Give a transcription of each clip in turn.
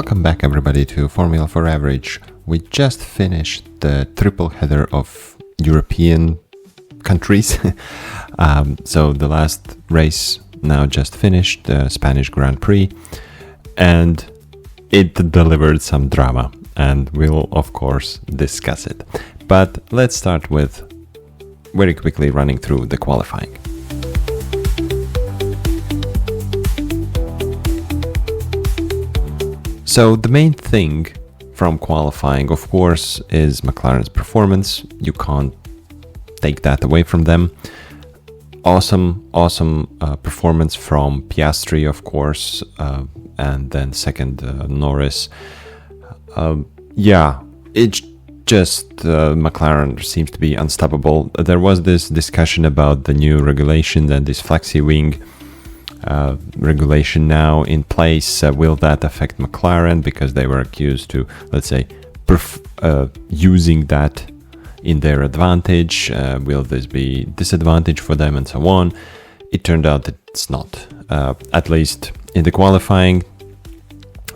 Welcome back, everybody, to Formula for Average. We just finished the triple header of European countries. So the last race now just finished, the Spanish Grand Prix, and it delivered some drama, and we'll of course discuss it. But let's start with very quickly running through the qualifying. So the main thing from qualifying, of course, is McLaren's performance. You can't take that away from them. Awesome performance from Piastri, of course, and then second Norris. It's just McLaren seems to be unstoppable. There was this discussion about the new regulation and this flexi wing regulation now in place. Will that affect McLaren, because they were accused to, let's say, using that in their advantage? Will this be disadvantage for them, and so on? It turned out that it's not. At least in the qualifying,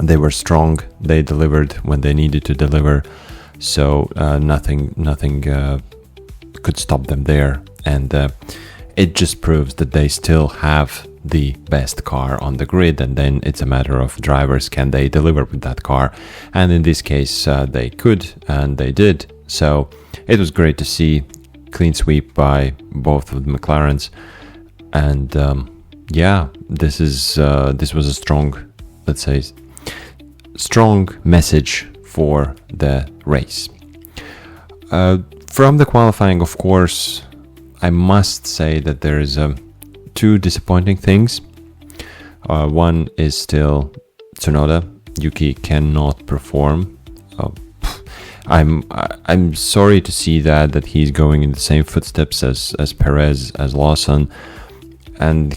they were strong. They delivered when they needed to deliver, so nothing could stop them there, and it just proves that they still have the best car on the grid, and then it's a matter of drivers, can they deliver with that car? And in this case they could, and they did. So it was great to see clean sweep by both of the McLarens, and this was a strong, let's say, strong message for the race. From the qualifying, of course, I must say that there is two disappointing things. One is still Tsunoda. Yuki cannot perform. I'm sorry to see that he's going in the same footsteps as Perez, as Lawson, and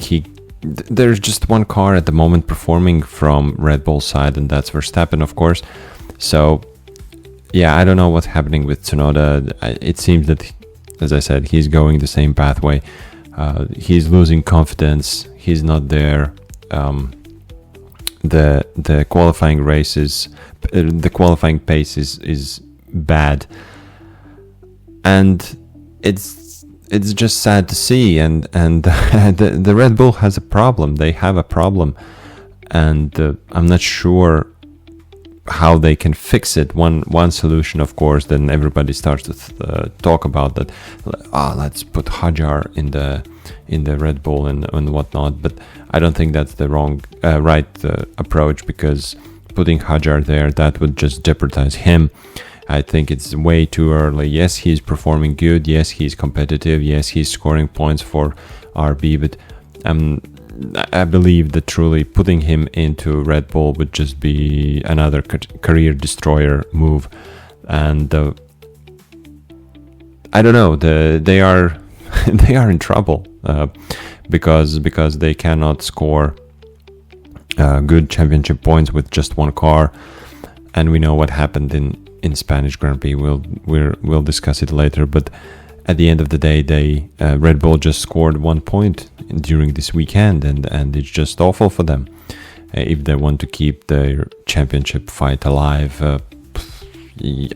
there's just one car at the moment performing from Red Bull side, and that's Verstappen, of course. So yeah, I don't know what's happening with Tsunoda. It seems that, as I said, he's going the same pathway. He's losing confidence. He's not there. The qualifying races, the qualifying pace is bad, and it's just sad to see. And the Red Bull has a problem. They have a problem, and I'm not sure how they can fix it. One solution, of course, then everybody starts to talk about that. Let's put Hadjar in the Red Bull and whatnot. But I don't think that's the right approach, because putting Hadjar there, that would just jeopardize him. I think it's way too early. Yes, he's performing good. Yes, he's competitive. Yes, he's scoring points for RB. But I believe that truly putting him into Red Bull would just be another career destroyer move. And I don't know. They are they are in trouble because they cannot score good championship points with just one car. And we know what happened in Spanish Grand Prix. We'll discuss it later. But at the end of the day, Red Bull just scored 1 point during this weekend, and it's just awful for them if they want to keep their championship fight alive,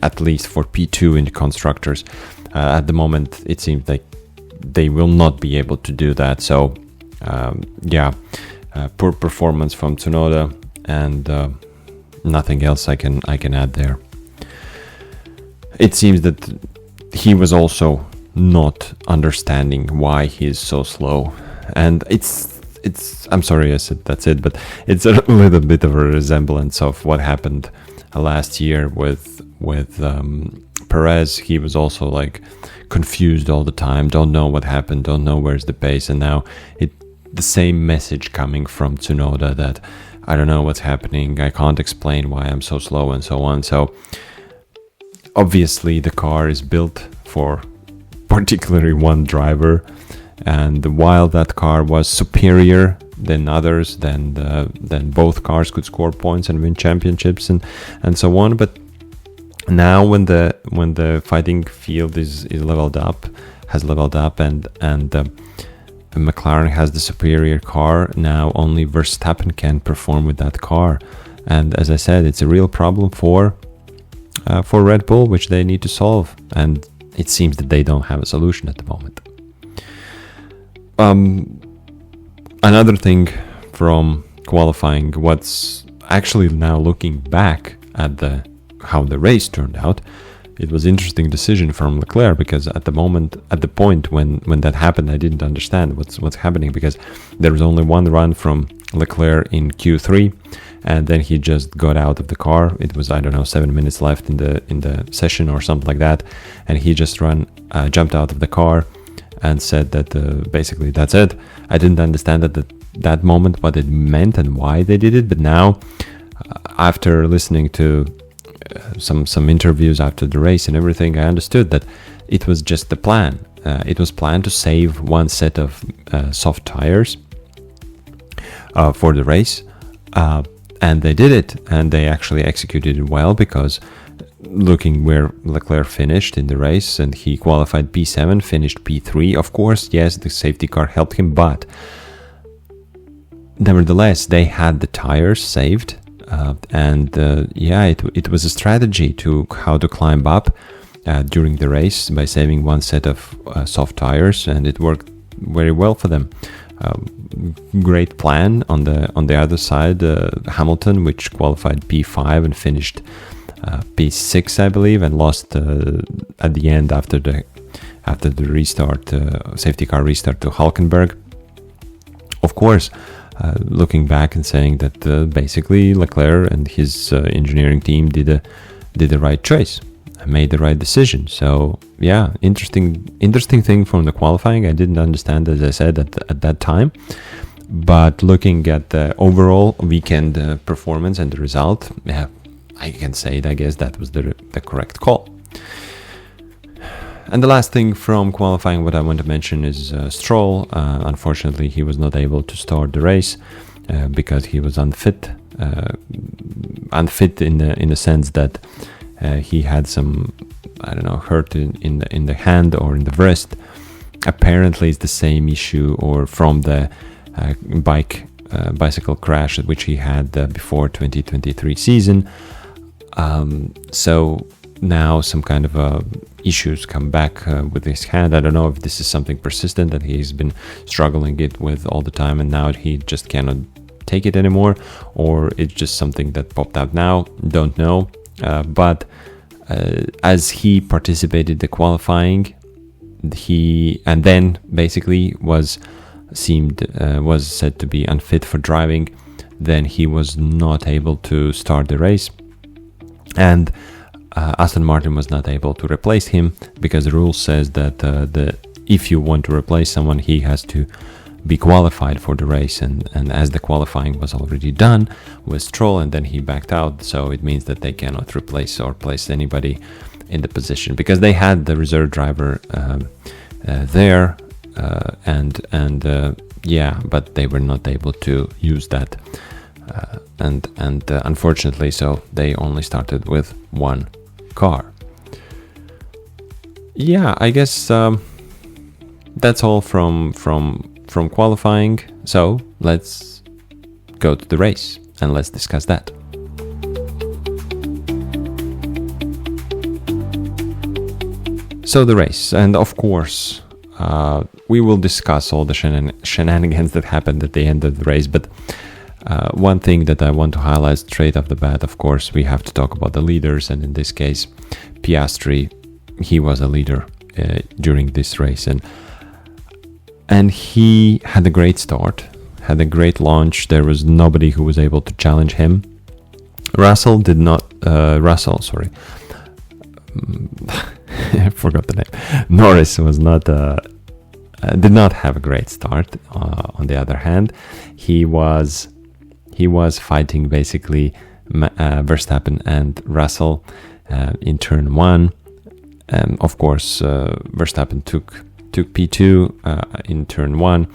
at least for P2 in the constructors. At the moment, it seems like they will not be able to do that. So, poor performance from Tsunoda, and nothing else I can add there. It seems that he was also not understanding why he's so slow, and it's I'm sorry I said that's it, but it's a little bit of a resemblance of what happened last year with Perez. He was also like confused all the time, don't know what happened, don't know where's the pace, and now the same message coming from Tsunoda, that I don't know what's happening, I can't explain why I'm so slow, and so on. So obviously the car is built for particularly one driver, and while that car was superior than others, then both cars could score points and win championships and so on. But now when the fighting field is leveled up, and McLaren has the superior car, now only Verstappen can perform with that car. And as I said, it's a real problem for Red Bull, which they need to solve. And it seems that they don't have a solution at the moment. Another thing from qualifying, what's actually now looking back at how the race turned out, it was interesting decision from Leclerc, because at the point when that happened, I didn't understand what's happening, because there was only one run from Leclerc in Q3, and then he just got out of the car. It was, I don't know, 7 minutes left in the session or something like that, and he just jumped out of the car and said that basically that's it. I didn't understand at that moment what it meant and why they did it, but now after listening to some interviews after the race and everything, I understood that it was just the plan. It was planned to save one set of soft tires for the race, and they did it, and they actually executed it well, because looking where Leclerc finished in the race, and he qualified P7, finished P3. Of course, yes, the safety car helped him, but nevertheless, they had the tires saved. It was a strategy to how to climb up during the race by saving one set of soft tires, and it worked very well for them. Great plan on the other side. Hamilton, which qualified P5 and finished P6, I believe, and lost at the end after the restart, safety car restart, to Hülkenberg. Of course, looking back and saying that basically Leclerc and his engineering team did the right choice, made the right decision. So yeah, interesting thing from the qualifying. I didn't understand, as I said, at that time, but looking at the overall weekend performance and the result, yeah, I can say it. I guess that was the correct call. And the last thing from qualifying, what I want to mention is Stroll. Unfortunately, he was not able to start the race because he was unfit. Unfit in the sense that he had some, I don't know, hurt in the hand or in the wrist. Apparently, it's the same issue, or from the bicycle crash which he had before 2023 season. So now some kind of issues come back with his hand. I don't know if this is something persistent that he's been struggling with all the time, and now he just cannot take it anymore, or it's just something that popped out now. Don't know. But as he participated the qualifying, and then basically was said to be unfit for driving, then he was not able to start the race, and Aston Martin was not able to replace him, because the rule says that if you want to replace someone, he has to be qualified for the race, and as the qualifying was already done with Stroll, and then he backed out, so it means that they cannot replace or place anybody in the position, because they had the reserve driver there, but they were not able to use that, and unfortunately, so they only started with one car. Yeah, I guess that's all from qualifying. So let's go to the race and let's discuss that. So the race, and of course we will discuss all the shenanigans that happened at the end of the race, but one thing that I want to highlight straight off the bat, of course, we have to talk about the leaders, and in this case, Piastri, he was a leader during this race, and he had a great start, had a great launch. There was nobody who was able to challenge him. Russell, sorry. I forgot the name. Norris was did not have a great start. On the other hand, he was fighting basically Verstappen and Russell in turn 1. Of course, Verstappen took P2 in turn 1.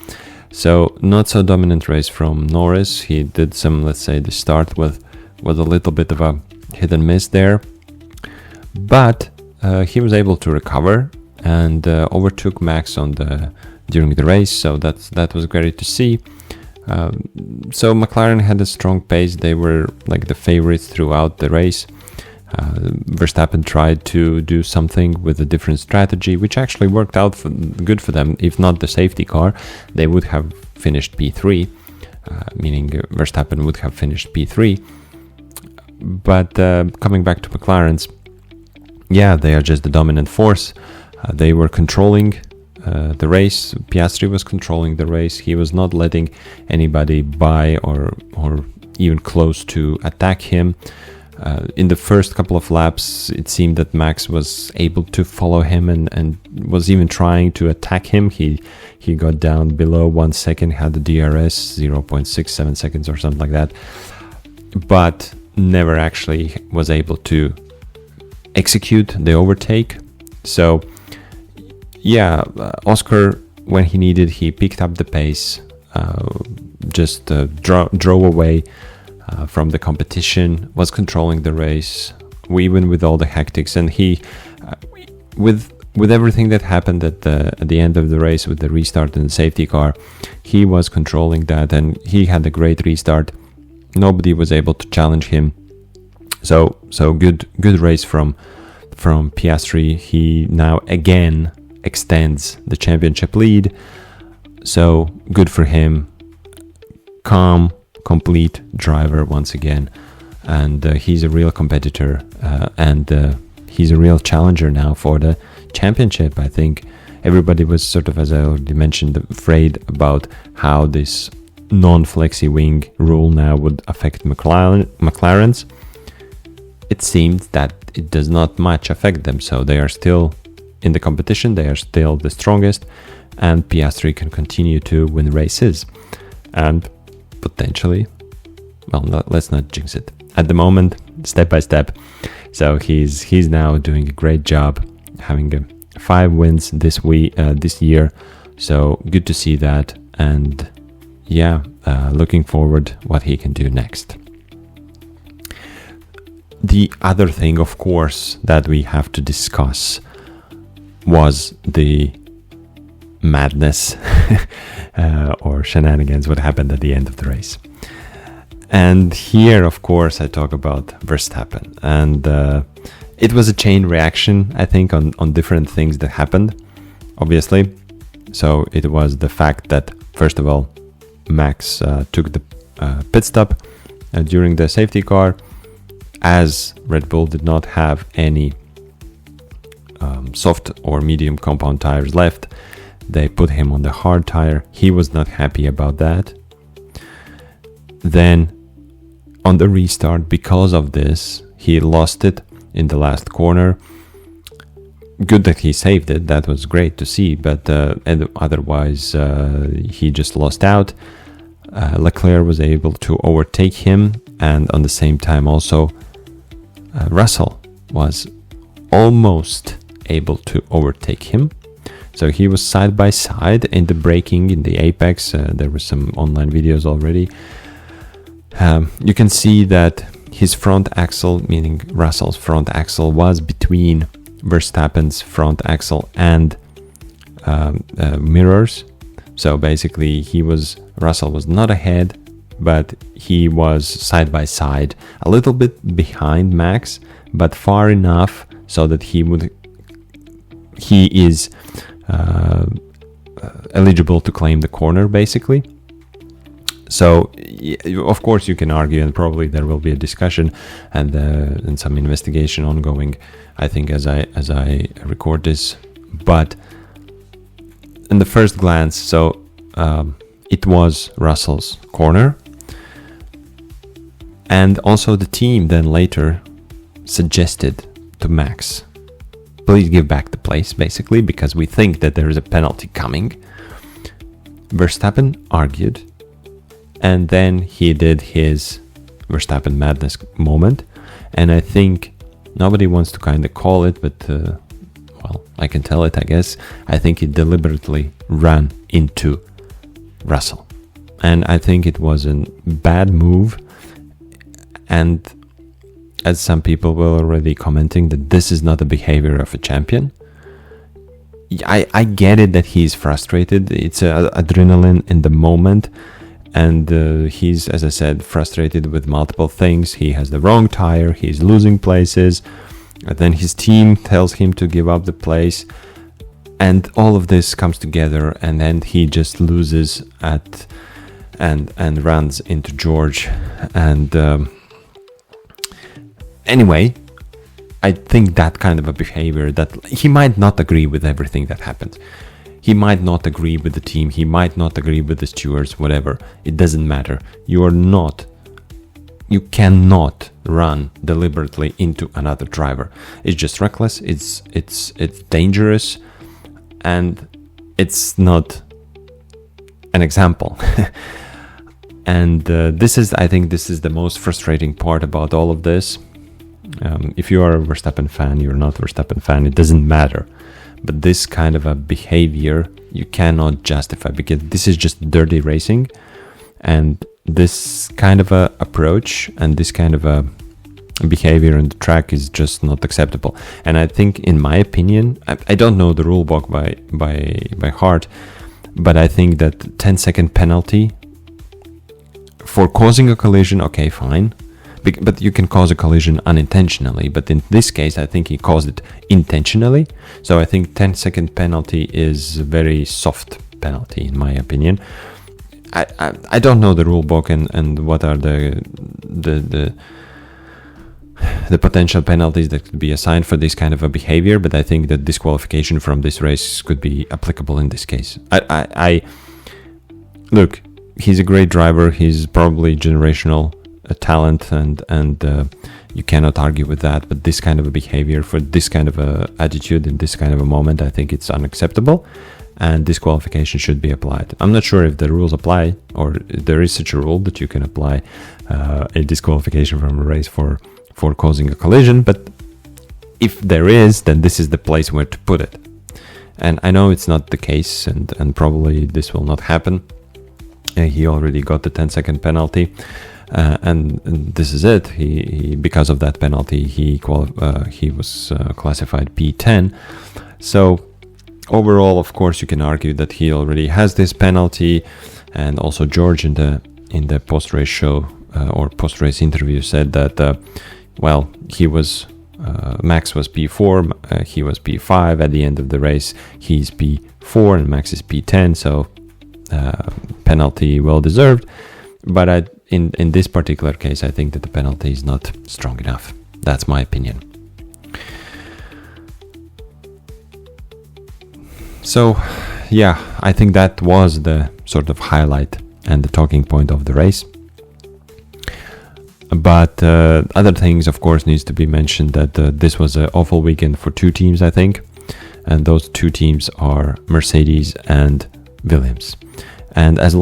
So not so dominant race from Norris. He did some, let's say, the start was a little bit of a hit and miss there, but he was able to recover and overtook Max during the race. So that was great to see. So McLaren had a strong pace. They were like the favorites throughout the race. Verstappen tried to do something with a different strategy, which actually worked out good for them. If not the safety car, they would have finished P3, meaning Verstappen would have finished P3. But coming back to McLaren's, yeah, they are just the dominant force. They were controlling the race. Piastri was controlling the race. He was not letting anybody by or even close to attack him. In the first couple of laps, it seemed that Max was able to follow him and was even trying to attack him. He got down below 1 second, had the DRS 0.67 seconds or something like that, but never actually was able to execute the overtake. So yeah, Oscar, when he needed, he picked up the pace, just drove away from the competition, was controlling the race, even with all the hectics. And he, with everything that happened at the end of the race with the restart and the safety car, he was controlling that, and he had a great restart. Nobody was able to challenge him. So good race from Piastri. He now again extends the championship lead. So good for him. Calm, complete driver once again, and he's a real competitor, and he's a real challenger now for the championship. I think everybody was sort of, as I already mentioned, afraid about how this non-flexi wing rule now would affect McLaren's. It seems that it does not much affect them, so they are still in the competition, they are still the strongest, and Piastri can continue to win races. And potentially, well, let's not jinx it. At the moment, step by step. So he's now doing a great job, having 5 wins this year. So good to see that, and yeah, looking forward what he can do next. The other thing, of course, that we have to discuss was the madness or shenanigans, what happened at the end of the race. And here, of course, I talk about Verstappen, and it was a chain reaction, I think, on different things that happened, obviously. So it was the fact that, first of all, Max took the pit stop during the safety car, as Red Bull did not have any soft or medium compound tires left. They put him on the hard tire. He was not happy about that. Then on the restart, because of this, he lost it in the last corner. Good that he saved it. That was great to see, but otherwise he just lost out. Leclerc was able to overtake him, and on the same time also Russell was almost able to overtake him. So he was side by side in the braking, in the apex. There were some online videos already. You can see that his front axle, meaning Russell's front axle, was between Verstappen's front axle and mirrors. So basically Russell was not ahead, but he was side by side, a little bit behind Max, but far enough so that he is eligible to claim the corner, basically. So, of course, you can argue, and probably there will be a discussion and some investigation ongoing, I think, as I record this. But in the first glance, so it was Russell's corner, and also the team then later suggested to Max, please give back the place, basically, because we think that there is a penalty coming. Verstappen argued, and then he did his Verstappen madness moment, and I think nobody wants to kind of call it, but well, I can tell it, I guess. I think he deliberately ran into Russell, and I think it was a bad move. And as some people were already commenting, that this is not the behavior of a champion. I get it that he's frustrated. It's adrenaline in the moment, and he's, as I said, frustrated with multiple things. He has the wrong tire, he's losing places, and then his team tells him to give up the place, and all of this comes together, and then he just loses and runs into George. And anyway, I think that kind of a behavior, that he might not agree with everything that happens. He might not agree with the team. He might not agree with the stewards, whatever. It doesn't matter. You cannot run deliberately into another driver. It's just reckless. It's dangerous, and it's not an example. And I think this is the most frustrating part about all of this. If you are a Verstappen fan, you're not a Verstappen fan, it doesn't matter. But this kind of a behavior you cannot justify, because this is just dirty racing, and this kind of a approach and this kind of a behavior on the track is just not acceptable. And I think, in my opinion, I don't know the rule book by heart, but I think that 10-second penalty for causing a collision, okay, fine. But you can cause a collision unintentionally. But in this case, I think he caused it intentionally. So I think 10-second penalty is a very soft penalty, in my opinion. I don't know the rule book and what are the potential penalties that could be assigned for this kind of a behavior. But I think that disqualification from this race could be applicable in this case. Look, he's a great driver. He's probably generational talent, and you cannot argue with that. But this kind of a behavior, for this kind of a attitude in this kind of a moment, I think it's unacceptable, and disqualification should be applied. I'm not sure if the rules apply, or if there is such a rule that you can apply a disqualification from a race for causing a collision, but if there is, then this is the place where to put it. And I know it's not the case, and probably this will not happen. He already got the 10-second penalty. And this is it. He because of that penalty, he was classified P10. So overall, of course, you can argue that he already has this penalty, and also George in the post-race show or post-race interview said that Max was P4, he was P5 at the end of the race. He's P4 and Max is P10, so penalty well deserved. But in this particular case, I think that the penalty is not strong enough. That's my opinion. So, yeah, I think that was the sort of highlight and the talking point of the race. But other things, of course, needs to be mentioned, that this was an awful weekend for two teams, I think. And those two teams are Mercedes and Williams. And as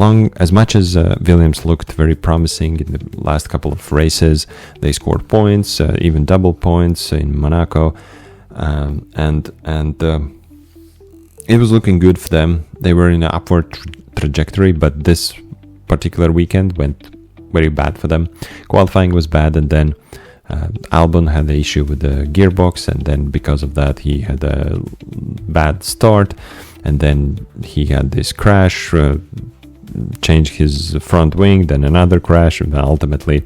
much as Williams looked very promising in the last couple of races, they scored points, even double points in Monaco, and it was looking good for them. They were in an upward trajectory, but this particular weekend went very bad for them. Qualifying was bad, and then Albon had the issue with the gearbox, and then because of that he had a bad start. And then he had this crash, changed his front wing, then another crash, and ultimately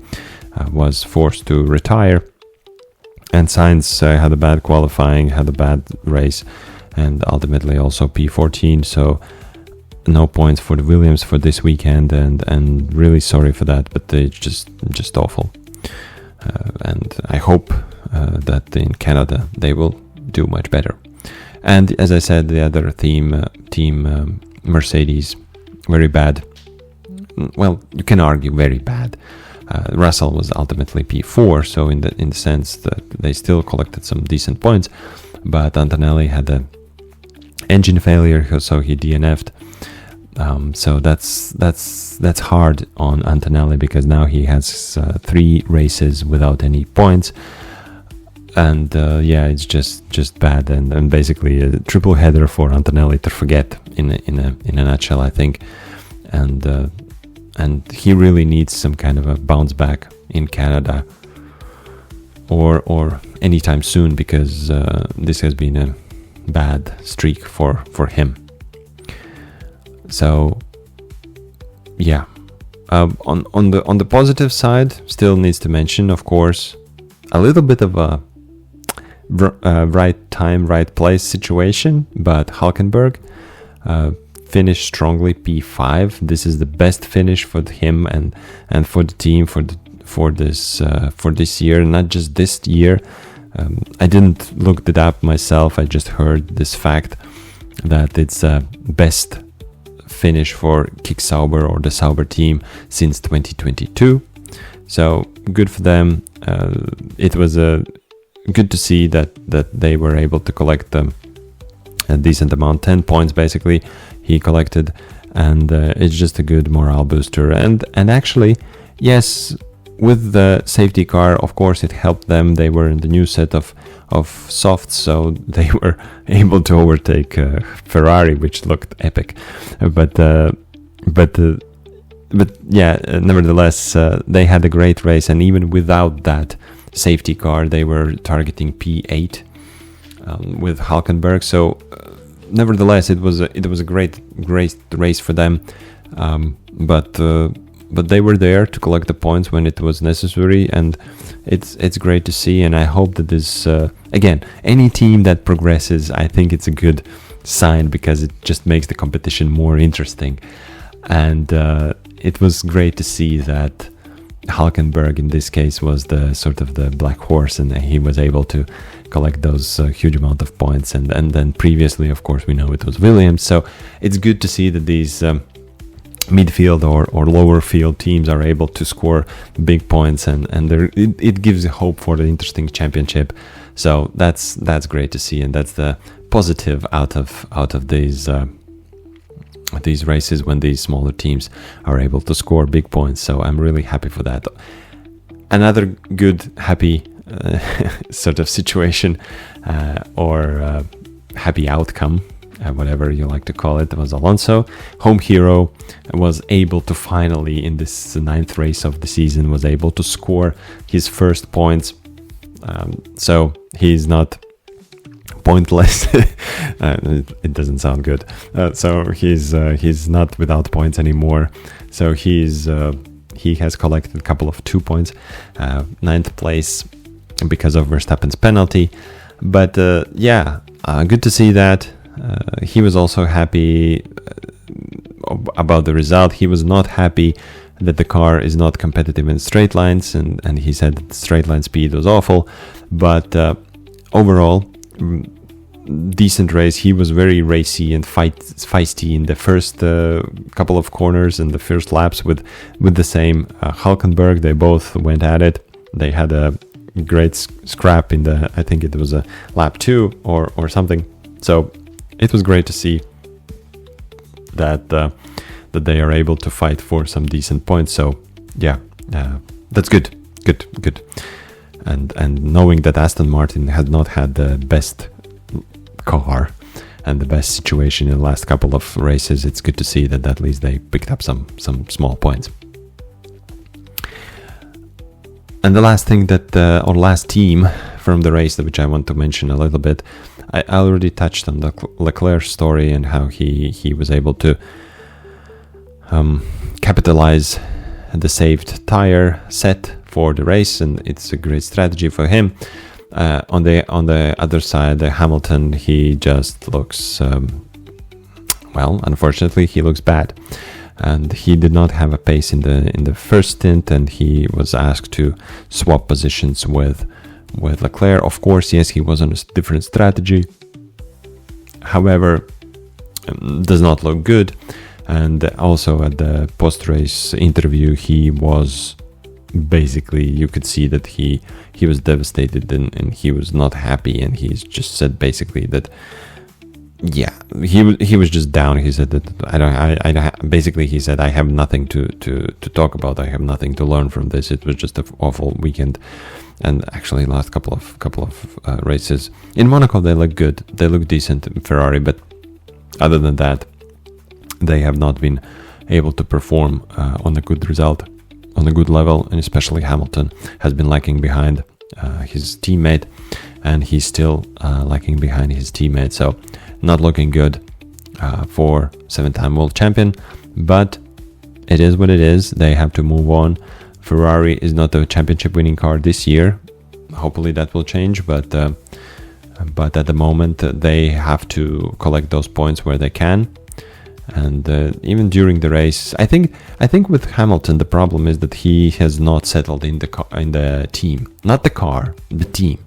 was forced to retire. And Sainz had a bad qualifying, had a bad race, and ultimately also P14. So no points for the Williams for this weekend, and really sorry for that, but it's just awful. And I hope that in Canada they will do much better. And as I said, the other team Mercedes, very bad. Well, you can argue very bad. Russell was ultimately P4, so in the sense that they still collected some decent points, but Antonelli had an engine failure, so he DNF'd. So that's hard on Antonelli, because now he has 3 races without any points. And it's just bad, and basically a triple header for Antonelli to forget in a nutshell, I think. And he really needs some kind of a bounce back in Canada, or anytime soon, because this has been a bad streak for him. So yeah, On the positive side, still needs to mention, of course, a little bit of a right time, right place situation, but Hülkenberg finished strongly P5. This is the best finish for him and for the team for this year, not just this year. I didn't look it up myself. I just heard this fact that it's best finish for Kick Sauber or the Sauber team since 2022. So good for them. It was good to see that they were able to collect a decent amount, 10 points basically he collected, and it's just a good morale booster. And actually, yes, with the safety car, of course, it helped them. They were in the new set of softs, so they were able to overtake Ferrari, which looked epic. But yeah, nevertheless, they had a great race, and even without that safety car, they were targeting P8 with Hülkenberg. So nevertheless, it was a great race for them. But they were there to collect the points when it was necessary, and it's great to see. And I hope that this again, any team that progresses, I think it's a good sign, because it just makes the competition more interesting. And it was great to see that Hülkenberg in this case was the sort of the black horse, and he was able to collect those huge amount of points. And then previously, of course, we know it was Williams. So it's good to see that these midfield or lower field teams are able to score big points, and it gives hope for the interesting championship. So that's great to see, and that's the positive out of these races, when these smaller teams are able to score big points. So I'm really happy for that. Another good, happy sort of situation or happy outcome, whatever you like to call it, was Alonso. Home hero was able to finally, in this 9th race of the season, was able to score his first points. So he's not pointless. It doesn't sound good. So he's not without points anymore. So he has collected a couple of 2 points, 9th place because of Verstappen's penalty. But yeah, good to see that. He was also happy about the result. He was not happy that the car is not competitive in straight lines, and he said that the straight line speed was awful. But overall, decent race. He was very racy and feisty in the first couple of corners and the first laps with the same Hülkenberg. They both went at it. They had a great scrap in I think it was a lap 2 or something. So it was great to see that they are able to fight for some decent points. So yeah, that's good. And knowing that Aston Martin had not had the best car and the best situation in the last couple of races, it's good to see that at least they picked up some small points. And the last thing or last team from the race, which I want to mention a little bit, I already touched on the Leclerc story and how he was able to capitalize the saved tire set for the race, and it's a great strategy for him. On the other side, Hamilton, he just looks unfortunately he looks bad, and he did not have a pace in the first stint, and he was asked to swap positions with Leclerc. Of course, yes, he was on a different strategy. However, does not look good. And also at the post-race interview, he was basically, you could see that he was devastated and he was not happy, and he's just said basically that he was just down. He said that basically he said, I have nothing to talk about. I have nothing to learn from this. It was just an awful weekend. And actually, last couple of races in Monaco, they look good. They look decent in Ferrari, but other than that, they have not been able to perform on a good result, on a good level, and especially Hamilton has been lagging behind his teammate, and he's still lagging behind his teammate. So not looking good for 7-time world champion. But it is what it is. They have to move on. Ferrari is not a championship winning car this year. Hopefully that will change, but at the moment they have to collect those points where they can. And even during the race, I think with Hamilton the problem is that he has not settled in the team, not the car, the team,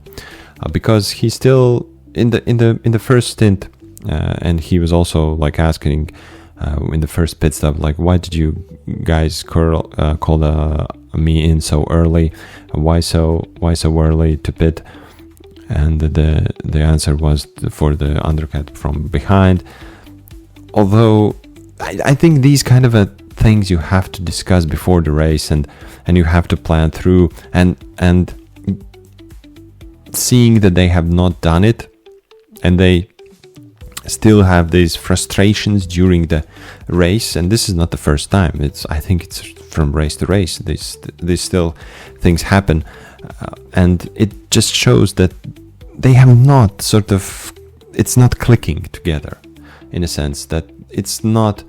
because he's still in the first stint, and he was also like asking in the first pit stop, like, why did you guys call me in so early? Why so early to pit? And the answer was for the undercut from behind. Although I think these kind of things you have to discuss before the race, and you have to plan through, and seeing that they have not done it, and they still have these frustrations during the race, and this is not the first time. I think it's from race to race. These still things happen, and it just shows that they have not it's not clicking together. In a sense that it's not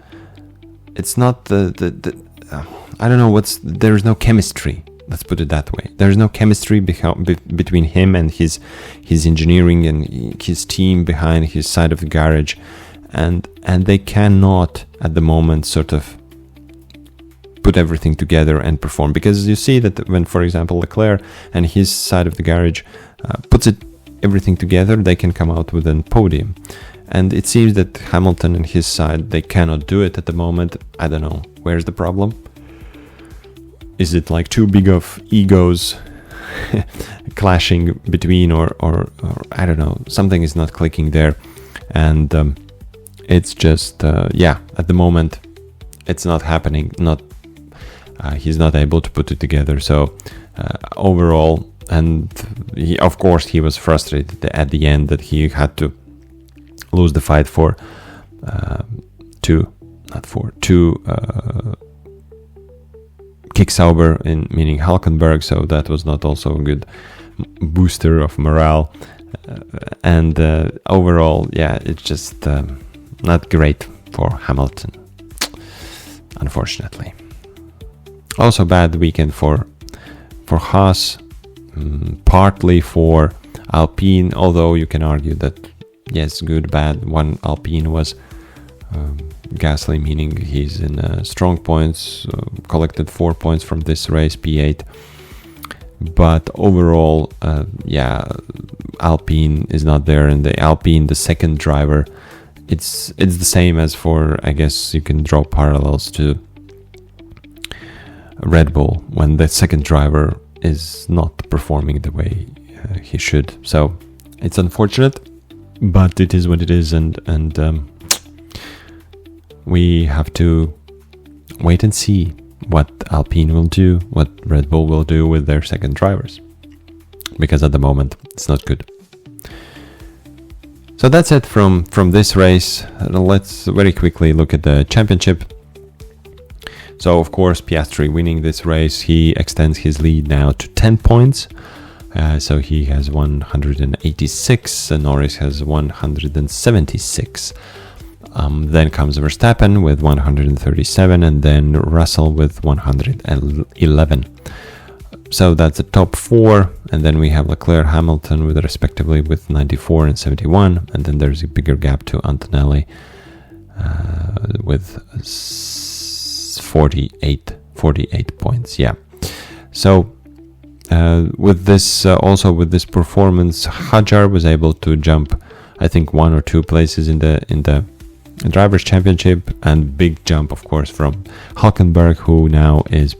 the I don't know there's no chemistry. Let's put it that way. There's no chemistry between him and his engineering and his team behind his side of the garage, and they cannot at the moment sort of put everything together and perform. Because you see that when, for example, Leclerc and his side of the garage puts everything together, they can come out with a podium. And it seems that Hamilton and his side, they cannot do it at the moment. I don't know. Where's the problem? Is it like too big of egos clashing between, or I don't know. Something is not clicking there. And it's just, at the moment, it's not happening. He's not able to put it together. So overall, and of course, he was frustrated at the end that he had to lose the fight for two kick Sauber, meaning Hülkenberg, so that was not also a good booster of morale. And overall, it's just not great for Hamilton, unfortunately. Also bad weekend for Haas, partly for Alpine, although you can argue that yes, good, bad. One Alpine was Gasly, meaning he's in strong points, collected 4 points from this race, P8. But overall, Alpine is not there, and the Alpine, the second driver, it's the same as for, I guess you can draw parallels to Red Bull, when the second driver is not performing the way he should. So it's unfortunate. But it is what it is, and we have to wait and see what Alpine will do, what Red Bull will do with their second drivers, because at the moment it's not good. So that's it from this race. Let's very quickly look at the championship. So of course, Piastri winning this race, he extends his lead now to 10 points. So he has 186, and Norris has 176. Then comes Verstappen with 137, and then Russell with 111. So that's the top four, and then we have Leclerc, Hamilton with respectively with 94 and 71, and then there's a bigger gap to Antonelli with 48 points. Yeah. So with this performance, Hadjar was able to jump, I think, 1 or 2 places in the drivers' championship, and big jump, of course, from Hülkenberg, who now is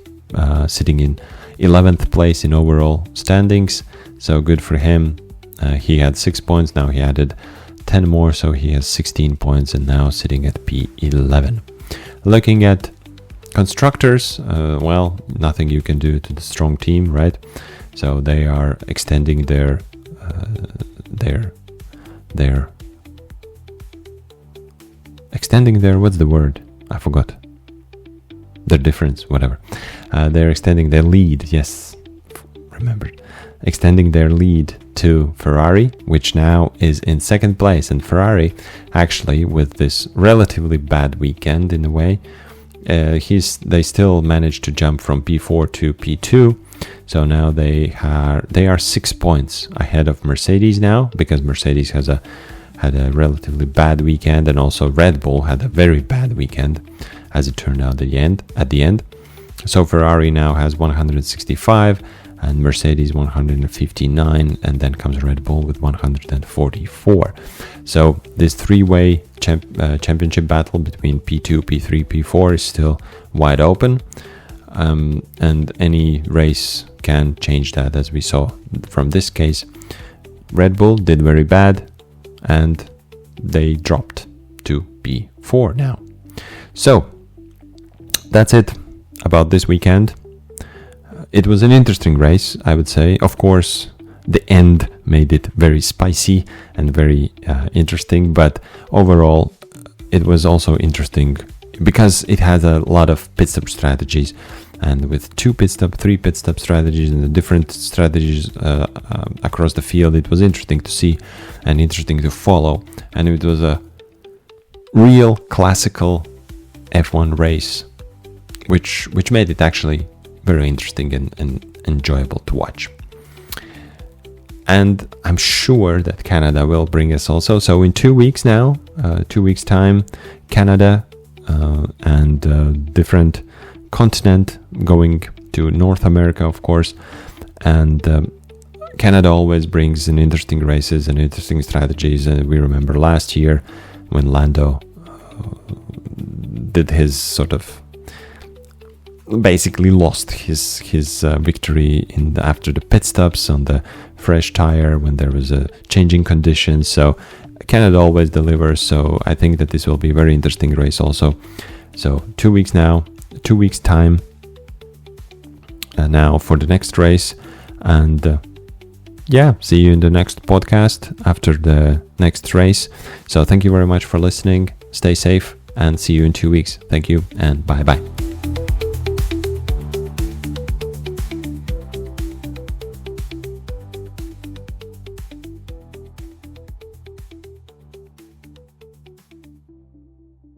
sitting in 11th place in overall standings. So good for him. He had 6 points. Now he added 10 more, so he has 16 points and now sitting at P11. Looking at constructors, nothing you can do to the strong team, right? So they are extending their what's the word? I forgot. Their difference, whatever. They're extending their lead. Yes, remembered. Extending their lead to Ferrari, which now is in 2nd place. And Ferrari, actually, with this relatively bad weekend in a way, they still managed to jump from P4 to P2. So now they are 6 points ahead of Mercedes now, because Mercedes had a relatively bad weekend, and also Red Bull had a very bad weekend, as it turned out at the end. So Ferrari now has 165 and Mercedes 159, and then comes Red Bull with 144. So this three-way championship battle between P2, P3, P4 is still wide open, and any race can change that, as we saw from this case. Red Bull did very bad, and they dropped to P4 now. So that's it about this weekend. It was an interesting race, I would say. Of course, the end made it very spicy and very interesting, but overall it was also interesting because it had a lot of pit stop strategies, and with 3 pit stop strategies and the different strategies across the field, it was interesting to see and interesting to follow, and it was a real classical F1 race, which made it actually very interesting and enjoyable to watch. And I'm sure that Canada will bring us also. So in 2 weeks now, 2 weeks time, Canada and different continent, going to North America, of course. And Canada always brings in interesting races and interesting strategies. And we remember last year when Lando did his sort of basically lost his victory after the pit stops on the fresh tire when there was a changing conditions. So Canada always delivers. So I think that this will be a very interesting race also. So 2 weeks now, 2 weeks time now for the next race. And see you in the next podcast after the next race. So thank you very much for listening. Stay safe and see you in 2 weeks. Thank you and bye bye.